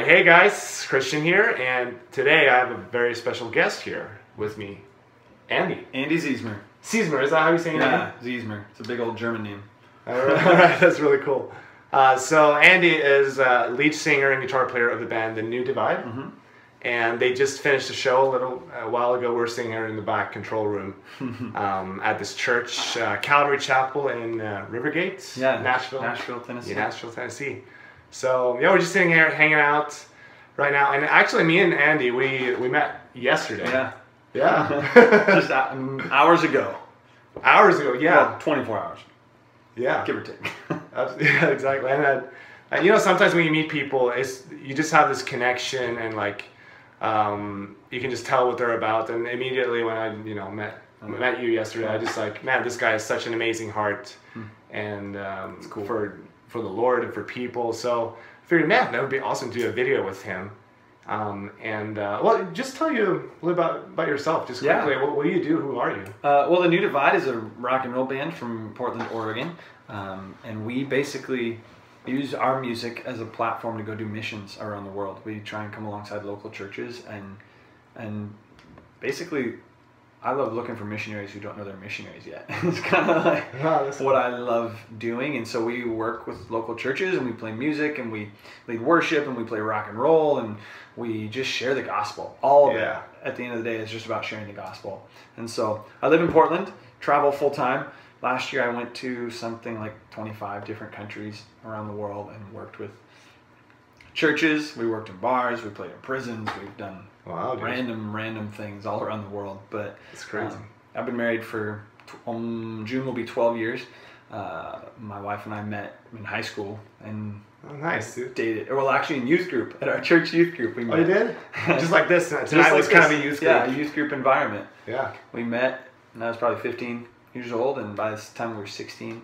right, hey guys, Christian here, and today I have a very special guest here with me, Andy. Andy Zeisemer. Zeisemer, is that how you say your name? Yeah, Zeisemer. It's a big old German name. All right, that's really cool. So Andy is lead singer and guitar player of the band The New Divide, and they just finished a show a while ago. We're sitting here in the back control room at this church, Calvary Chapel in Rivergate, Nashville, Tennessee. Yeah, Nashville, Tennessee. So yeah, we're just sitting here hanging out right now, and actually, me and Andy, we met yesterday. Yeah. Just hours ago. Hours ago, yeah. Well, 24 hours. Yeah. Give or take. Yeah, exactly. And you know, sometimes when you meet people, you just have this connection, and like you can just tell what they're about. And immediately when I met you yesterday, I just like, man, this guy has such an amazing heart, and it's cool for the Lord and for people. So I figured, man, that would be awesome to do a video with him. Well, just tell you a little about yourself, just quickly. Yeah. What do you do? Who are you? Well, The New Divide is a rock and roll band from Portland, Oregon, and we basically use our music as a platform to go do missions around the world. We try and come alongside local churches, and basically, I love looking for missionaries who don't know they're missionaries yet. It's kind of like what I love doing. And so we work with local churches, and we play music, and we lead worship, and we play rock and roll, and we just share the gospel. All of it, at the end of the day, is just about sharing the gospel. And so I live in Portland, travel full time. Last year I went to something like 25 different countries around the world and worked with churches. We worked in bars, we played in prisons, we've done random things all around the world. But it's crazy. I've been married for June will be 12 years. My wife and I met in high school and nice, dude. Dated. Well, actually in youth group, at our church youth group we met. Oh, you did? Just like this. Tonight was kind of a youth group. Yeah, a youth group environment. Yeah. We met, and I was probably 15 years old, and by this time we were 16.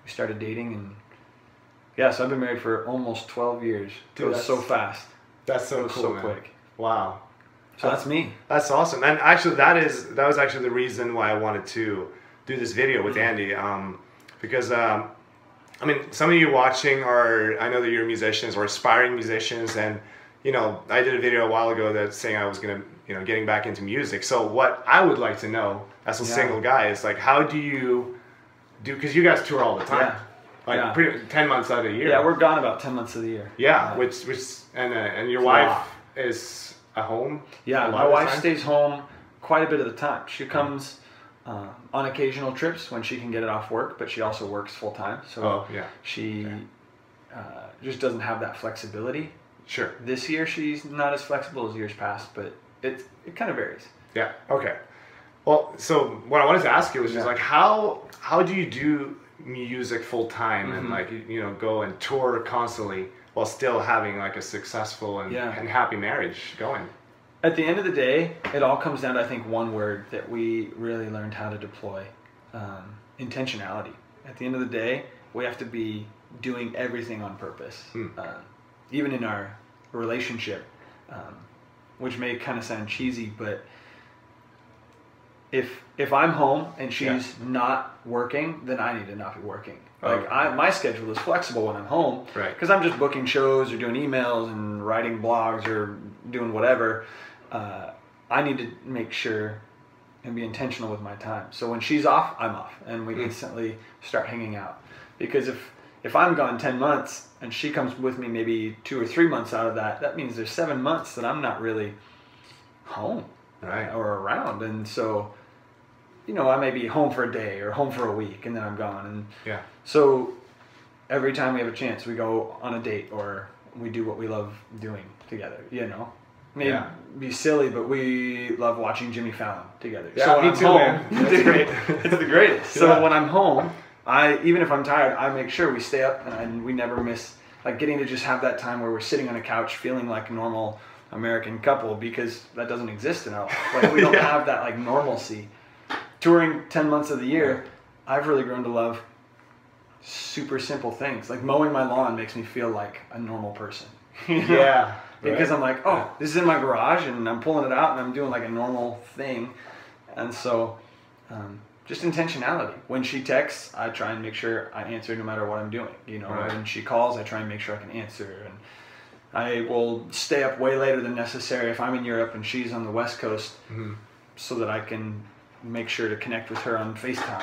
We started dating, and yeah, so I've been married for almost 12 years. Dude, it was so fast. That's so cool, so man. quick. Wow. So that's me. That's awesome. And actually, that was actually the reason why I wanted to do this video with Andy, because I mean, some of you watching I know that you're musicians or aspiring musicians, and you know, I did a video a while ago that's saying I was gonna, getting back into music. So what I would like to know as a single guy is like, how do you do? Because you guys tour all the time. Like pretty 10 months out of the year. Yeah, we're gone about 10 months of the year. Yeah, and your wife is at home. Yeah, my wife stays home quite a bit of the time. She comes on occasional trips when she can get it off work, but she also works full time. So she just doesn't have that flexibility. Sure. This year she's not as flexible as years past, but it kind of varies. Yeah. Okay. Well, so what I wanted to ask you was just like, how do you do music full time and like go and tour constantly while still having like a successful and happy marriage going? At the end of the day, it all comes down to, I think, one word that we really learned how to deploy: intentionality. At the end of the day, we have to be doing everything on purpose, even in our relationship, which may kind of sound cheesy, but if I'm home and she's not working, then I need to not be working. Like my schedule is flexible when I'm home, because I'm just booking shows or doing emails and writing blogs or doing whatever. I need to make sure and be intentional with my time. So when she's off, I'm off, and we instantly start hanging out. Because if I'm gone 10 months and she comes with me maybe 2 or 3 months out of that, that means there's 7 months that I'm not really home or around. And so, I may be home for a day or home for a week, and then I'm gone. And so every time we have a chance, we go on a date or we do what we love doing together, Maybe be silly, but we love watching Jimmy Fallon together. Yeah, so when me I'm too, home, man. That's great. It's the greatest. So when I'm home, even if I'm tired, I make sure we stay up and we never miss, like, getting to just have that time where we're sitting on a couch feeling like a normal American couple, because that doesn't exist in our life. Like, we don't have that like normalcy. Touring 10 months of the year, I've really grown to love super simple things. Like mowing my lawn makes me feel like a normal person. Because I'm like, this is in my garage, and I'm pulling it out, and I'm doing like a normal thing. And so just intentionality. When she texts, I try and make sure I answer no matter what I'm doing. When she calls, I try and make sure I can answer. I will stay up way later than necessary if I'm in Europe and she's on the West Coast, so that I can make sure to connect with her on FaceTime.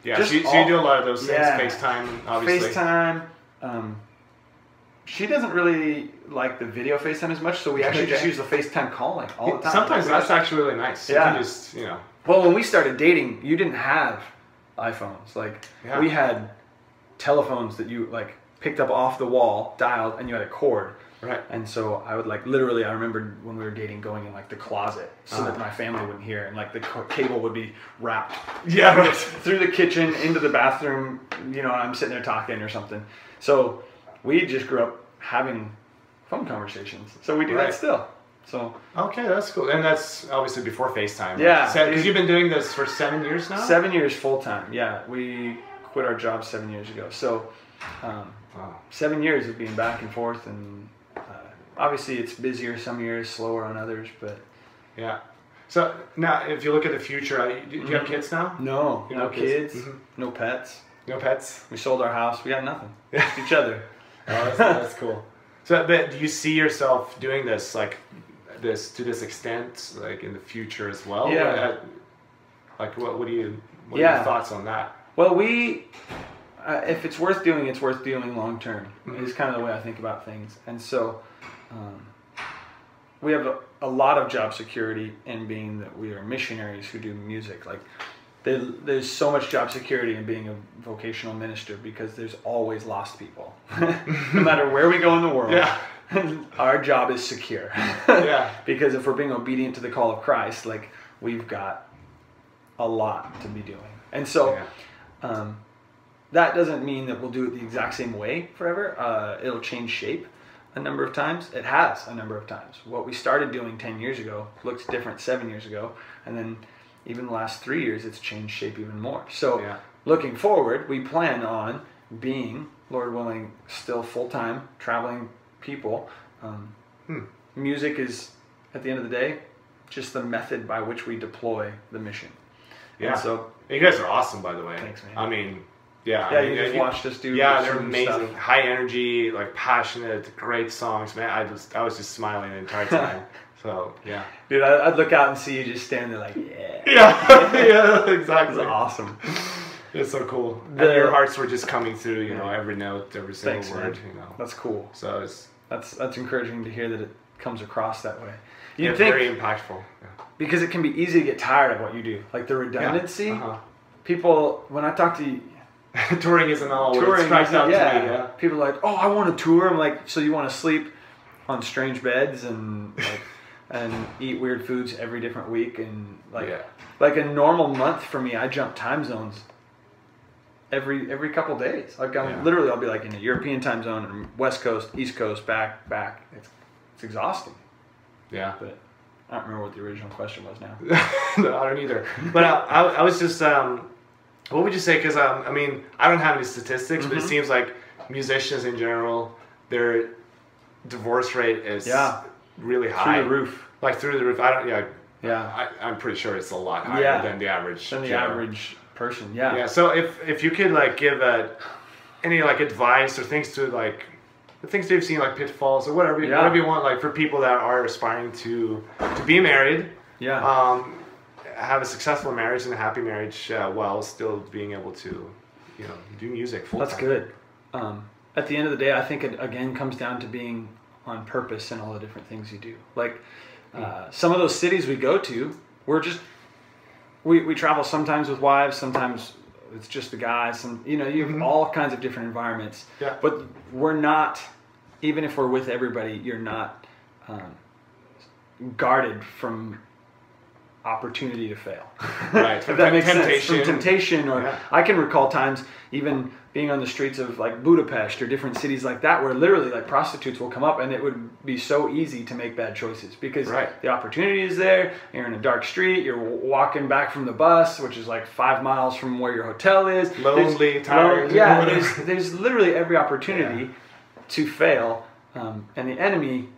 So you do a lot of those things, FaceTime, obviously. FaceTime. She doesn't really like the video FaceTime as much, so we actually just use the FaceTime calling all the time. Sometimes that's actually really nice. Yeah. You can just, Well, when we started dating, you didn't have iPhones. We had telephones that you picked up off the wall, dialed, and you had a cord. Right. And so I would literally, I remember when we were dating, going in the closet so that my family wouldn't hear, and the cable would be wrapped. Yeah, right. Through the kitchen into the bathroom. I'm sitting there talking or something. So we just grew up having phone conversations. So we do that still. So okay, that's cool. And that's obviously before FaceTime. Yeah. Because you've been doing this for 7 years now? 7 years full time. Yeah, we quit our job 7 years ago. So 7 years of being back and forth, and obviously it's busier some years, slower on others, but yeah. So now, if you look at the future, do you have kids now? No, no kids, no pets. No pets. We sold our house. We got nothing. Just each other. Oh, that's cool. So, but do you see yourself doing this to this extent, in the future as well? Yeah. What are your thoughts on that? Well, if it's worth doing, it's worth doing long term. Is kind of the way I think about things, and so we have a lot of job security in being that we are missionaries who do music. There's so much job security in being a vocational minister, because there's always lost people. No matter where we go in the world, our job is secure. Because if we're being obedient to the call of Christ, we've got a lot to be doing. And so that doesn't mean that we'll do it the exact same way forever. It'll change shape a number of times. It has a number of times. What we started doing 10 years ago looked different 7 years ago. And then even the last 3 years, it's changed shape even more. So looking forward, we plan on being, Lord willing, still full-time traveling people. Music is, at the end of the day, just the method by which we deploy the mission. Yeah. And so you guys are awesome, by the way. Thanks, man. I mean, you just watched us do. Yeah, they're amazing. Stuff. High energy, passionate, great songs, man. I was just smiling the entire time. So yeah, dude, I'd look out and see you just standing there yeah, exactly. It's awesome. It's so cool. And your hearts were just coming through, every note, every single word, That's cool. So that's encouraging to hear that it comes across that way. It's very impactful. Yeah. Because it can be easy to get tired of what you do, the redundancy. Yeah. People, when I talk to you, touring isn't all it's cracked out to me. Yeah. People are like, oh, I want to tour. I'm like, so you want to sleep on strange beds and and eat weird foods every different week, and a normal month for me, I jump time zones every couple days. Literally, I'll be in a European time zone, and West Coast, East Coast, back. It's exhausting. Yeah. But I don't remember what the original question was now. No, I don't either. But I was just, what would you say? Because I don't have any statistics, but it seems like musicians in general, their divorce rate is really high. Through the roof. Through the roof. I'm pretty sure it's a lot higher than the average. Than the average person. Yeah. Yeah. So if you could give any advice or things to the things you've seen, pitfalls or whatever you want, for people that are aspiring to be married. Yeah. Have a successful marriage and a happy marriage while still being able to, do music full time. That's good. At the end of the day, I think it again comes down to being on purpose in all the different things you do. Some of those cities we go to, we travel sometimes with wives, sometimes it's just the guys, and you have all kinds of different environments. Yeah. But we're not, even if we're with everybody, you're not guarded from opportunity to fail. Right. If that makes sense. From temptation, or I can recall times even being on the streets of Budapest or different cities like that, where literally prostitutes will come up, and it would be so easy to make bad choices because the opportunity is there. You're in a dark street. You're walking back from the bus, which is 5 miles from where your hotel is. Lonely, tired. There's literally every opportunity to fail, and the enemy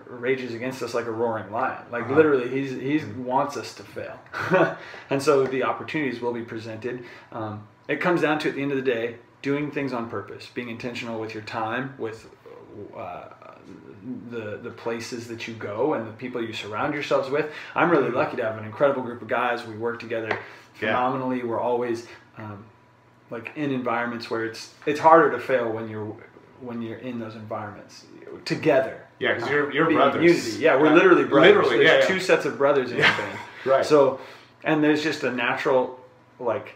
rages against us like a roaring lion. Literally, he wants us to fail. And so the opportunities will be presented. It comes down to, at the end of the day, doing things on purpose, being intentional with your time, with the places that you go and the people you surround yourselves with. I'm really lucky to have an incredible group of guys. We work together phenomenally. We're always like in environments where it's harder to fail when you're in those environments together. Yeah, because you're brothers. Unity. Yeah, we're literally brothers. Literally, there's two sets of brothers in the band. Right. So, and there's just a natural, like,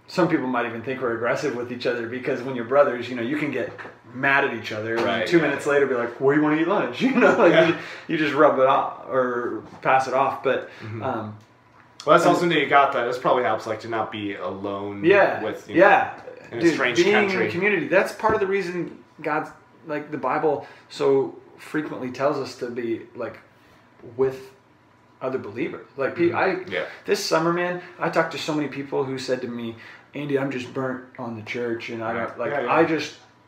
some people might even think we're aggressive with each other because when you're brothers, you can get mad at each other and 2 minutes later be like, where do you want to eat lunch? You just rub it off or pass it off. But well, that's awesome that you got that. This probably helps, like, to not be alone. With in a strange being country. in community. That's part of the reason God's, like, the Bible so frequently tells us to be like with other believers. Like, this summer, man, I talked to so many people who said to me, Andy, I'm just burnt on the church, and I don't like.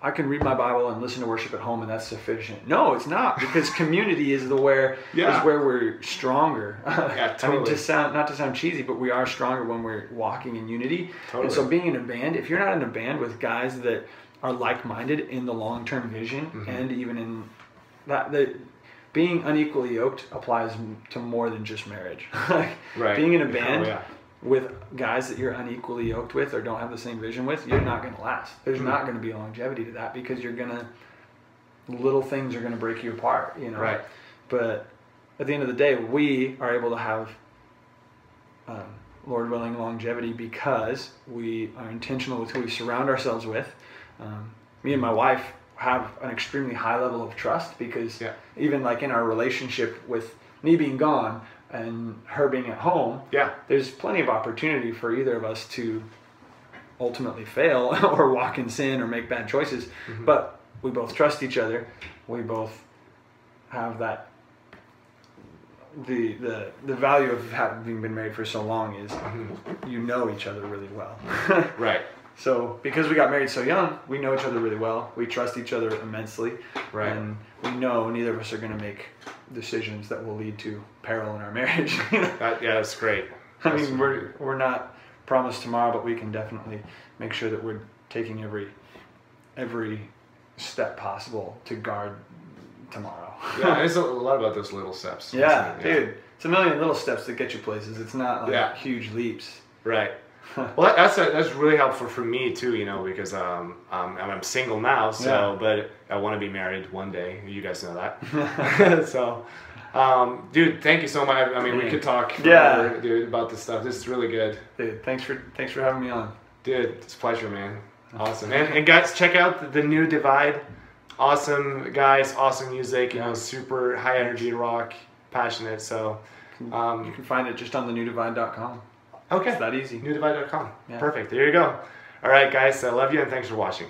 I can read my Bible and listen to worship at home, and that's sufficient. No, it's not, because community is where we're stronger. Yeah, totally. I mean, not to sound cheesy, but we are stronger when we're walking in unity. Totally. And so, being in a band, if you're not in a band with guys that are like-minded in the long-term vision, and even in that being unequally yoked applies to more than just marriage. Being in a band with guys that you're unequally yoked with or don't have the same vision with, you're not going to last. There's not going to be longevity to that, because little things are going to break you apart, Right. But at the end of the day, we are able to have, Lord willing, longevity because we are intentional with who we surround ourselves with. Me and my wife have an extremely high level of trust, because even like in our relationship with me being gone and her being at home, there's plenty of opportunity for either of us to ultimately fail or walk in sin or make bad choices. But we both trust each other. We both have that. The value of having been married for so long is you know each other really well. Right. So, because we got married so young, we know each other really well. We trust each other immensely. Right. And we know neither of us are going to make decisions that will lead to peril in our marriage. That's great. I mean, we're not promised tomorrow, but we can definitely make sure that we're taking every step possible to guard tomorrow. It's a lot about those little steps. Yeah, dude. It's a million little steps that get you places. It's not like huge leaps. Right. Well, that's really helpful for me too, because I'm single now. So, but I want to be married one day. You guys know that. So, dude, thank you so much. I mean, we could talk forever, dude, about this stuff. This is really good. Dude, thanks for having me on. Dude, it's a pleasure, man. Awesome. And guys, check out the new Divide. Awesome guys, awesome music. Super high energy rock, passionate. So, you can find it just on thenewdivide.com. Okay. It's that easy. Newdivide.com. Yeah. Perfect. There you go. All right, guys. I love you, and thanks for watching.